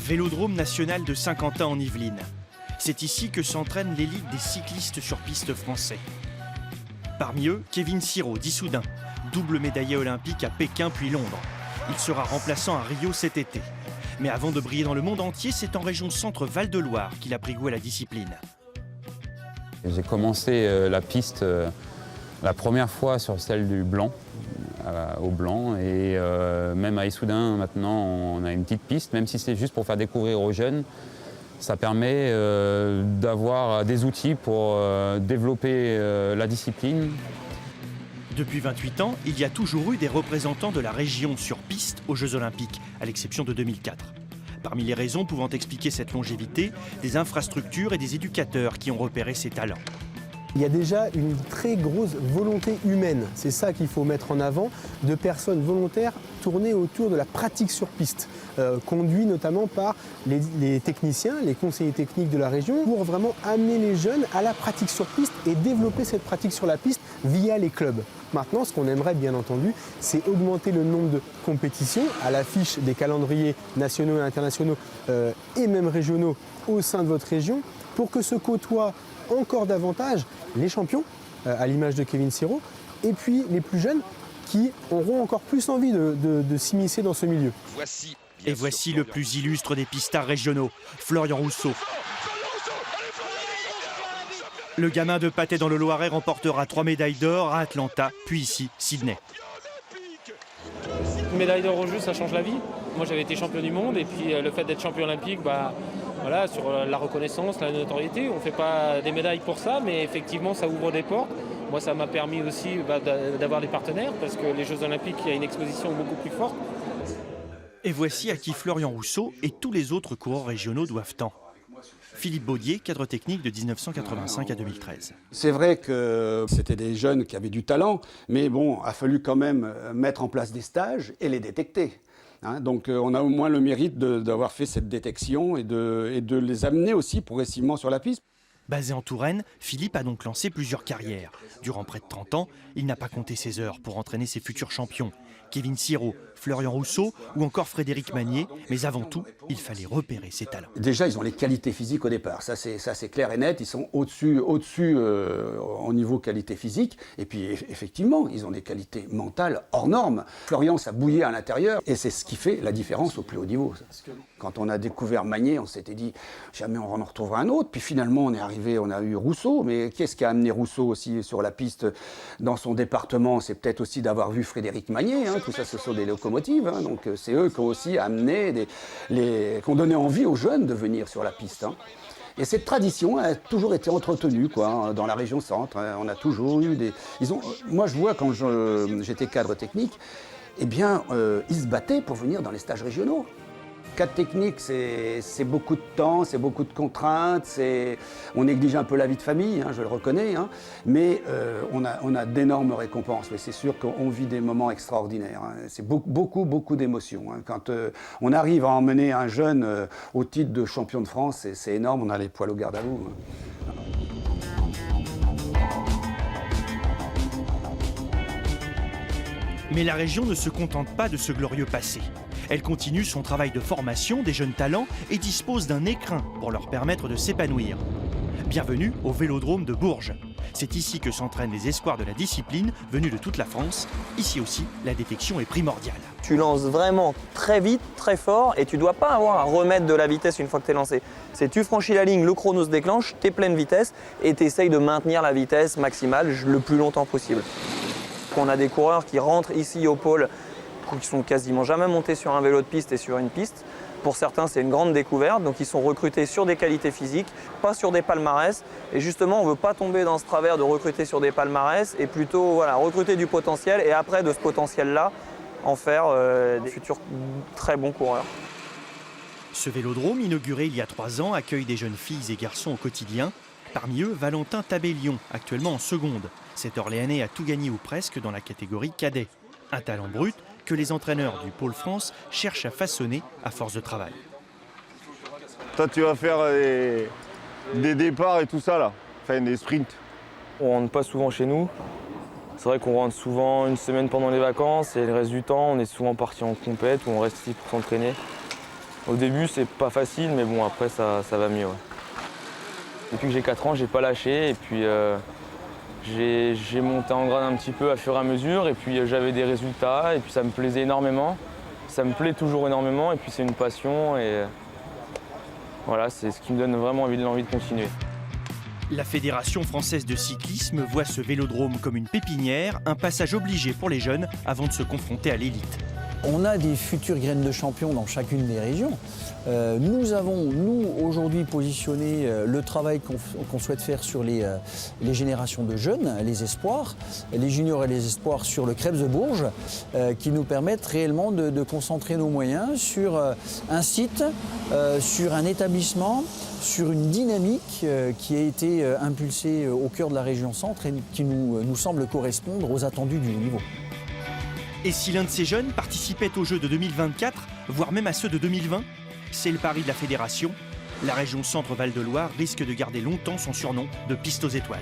Vélodrome national de Saint-Quentin en Yvelines. C'est ici que s'entraîne l'élite des cyclistes sur piste français. Parmi eux, Kevin Siro d'Issoudun, double médaillé olympique à Pékin puis Londres. Il sera remplaçant à Rio cet été. Mais avant de briller dans le monde entier, c'est en région Centre Val-de-Loire qu'il a pris goût à la discipline. J'ai commencé la piste la première fois sur celle du Blanc, au Blanc, et même à Issoudun maintenant on a une petite piste, même si c'est juste pour faire découvrir aux jeunes. Ça permet d'avoir des outils pour développer la discipline. Depuis 28 ans, il y a toujours eu des représentants de la région sur piste aux Jeux Olympiques, à l'exception de 2004. Parmi les raisons pouvant expliquer cette longévité, des infrastructures et des éducateurs qui ont repéré ces talents. Il y a déjà une très grosse volonté humaine, c'est ça qu'il faut mettre en avant, de personnes volontaires tournées autour de la pratique sur piste, conduits notamment par les techniciens, les conseillers techniques de la région, pour vraiment amener les jeunes à la pratique sur piste et développer cette pratique sur la piste via les clubs. Maintenant, ce qu'on aimerait bien entendu, c'est augmenter le nombre de compétitions à l'affiche des calendriers nationaux et internationaux et même régionaux au sein de votre région pour que se côtoient encore davantage les champions, à l'image de Kevin Siro, et puis les plus jeunes qui auront encore plus envie de s'immiscer dans ce milieu. Et voici le plus illustre des pistards régionaux, Florian Rousseau. Le gamin de Patay dans le Loiret remportera 3 médailles d'or à Atlanta, puis ici, Sydney. Une médaille d'or au jeu, ça change la vie. Moi, j'avais été champion du monde, et puis le fait d'être champion olympique, voilà, sur la reconnaissance, la notoriété, on ne fait pas des médailles pour ça, mais effectivement, ça ouvre des portes. Moi, ça m'a permis aussi d'avoir des partenaires, parce que les Jeux Olympiques, il y a une exposition beaucoup plus forte. Et voici à qui Florian Rousseau et tous les autres coureurs régionaux doivent tant. Philippe Baudier, cadre technique de 1985 à 2013. C'est vrai que c'était des jeunes qui avaient du talent, mais bon, il a fallu quand même mettre en place des stages et les détecter. Donc on a au moins le mérite d'avoir fait cette détection et de les amener aussi progressivement sur la piste. Basé en Touraine, Philippe a donc lancé plusieurs carrières. Durant près de 30 ans, il n'a pas compté ses heures pour entraîner ses futurs champions. Kevin Siro, Florian Rousseau ou encore Frédéric Magnier. Mais avant tout, il fallait repérer ses talents. Déjà, ils ont les qualités physiques au départ. Ça, c'est clair et net. Ils sont au-dessus au niveau qualité physique. Et puis, effectivement, ils ont des qualités mentales hors normes. Florian, ça bouillait à l'intérieur. Et c'est ce qui fait la différence au plus haut niveau. Quand on a découvert Magnier, on s'était dit, jamais on en retrouvera un autre. Puis finalement, on est arrivé, on a eu Rousseau. Mais qu'est-ce qui a amené Rousseau aussi sur la piste dans son département? C'est peut-être aussi d'avoir vu Frédéric Magnier. Tout ça, ce sont des locomotives. Donc c'est eux qui ont aussi amené, qui ont donné envie aux jeunes de venir sur la piste. Et cette tradition a toujours été entretenue dans la région centre. On a toujours eu des... Moi, je vois quand j'étais cadre technique, ils se battaient pour venir dans les stages régionaux. Cadre technique, c'est beaucoup de temps, c'est beaucoup de contraintes, on néglige un peu la vie de famille, je le reconnais, mais on a d'énormes récompenses. Mais c'est sûr qu'on vit des moments extraordinaires. C'est beaucoup d'émotions. Quand on arrive à emmener un jeune au titre de champion de France, c'est énorme, on a les poils au garde à vous. Mais la région ne se contente pas de ce glorieux passé. Elle continue son travail de formation des jeunes talents et dispose d'un écrin pour leur permettre de s'épanouir. Bienvenue au Vélodrome de Bourges. C'est ici que s'entraînent les espoirs de la discipline venus de toute la France. Ici aussi, la détection est primordiale. Tu lances vraiment très vite, très fort et tu ne dois pas avoir à remettre de la vitesse une fois que tu es lancé. C'est tu franchis la ligne, le chrono se déclenche, tu es pleine vitesse et tu essayes de maintenir la vitesse maximale le plus longtemps possible. On a des coureurs qui rentrent ici au pôle qui sont quasiment jamais montés sur un vélo de piste et sur une piste. Pour certains, c'est une grande découverte, donc ils sont recrutés sur des qualités physiques, pas sur des palmarès. Et justement, on ne veut pas tomber dans ce travers de recruter sur des palmarès et plutôt recruter du potentiel et après de ce potentiel-là, en faire des futurs très bons coureurs. Ce vélodrome, inauguré il y a 3 ans, accueille des jeunes filles et garçons au quotidien. Parmi eux, Valentin Tabellion, actuellement en seconde. Cet Orléanais a tout gagné ou presque dans la catégorie cadet. Un talent brut que les entraîneurs du Pôle France cherchent à façonner à force de travail. Toi, tu vas faire des départs et tout ça, là, enfin des sprints. On rentre pas souvent chez nous. C'est vrai qu'on rentre souvent une semaine pendant les vacances et le reste du temps, on est souvent parti en compète ou on reste ici pour s'entraîner. Au début, c'est pas facile, mais bon, après, ça va mieux. Ouais. Depuis que j'ai 4 ans, j'ai pas lâché. Et puis, j'ai monté en grade un petit peu à fur et à mesure. Et puis, j'avais des résultats. Et puis, ça me plaisait énormément. Ça me plaît toujours énormément. Et puis, c'est une passion. Et voilà, c'est ce qui me donne vraiment envie de continuer. La Fédération française de cyclisme voit ce vélodrome comme une pépinière, un passage obligé pour les jeunes avant de se confronter à l'élite. On a des futures graines de champions dans chacune des régions. Nous avons, aujourd'hui positionné le travail qu'on souhaite faire sur les générations de jeunes, les espoirs, les juniors et les espoirs sur le Krebs de Bourges, qui nous permettent réellement de concentrer nos moyens sur un site, sur un établissement, sur une dynamique qui a été impulsée au cœur de la région centre et qui nous semble correspondre aux attendus du haut niveau. Et si l'un de ces jeunes participait aux Jeux de 2024, voire même à ceux de 2020, c'est le pari de la fédération. La région Centre-Val de Loire risque de garder longtemps son surnom de piste aux étoiles.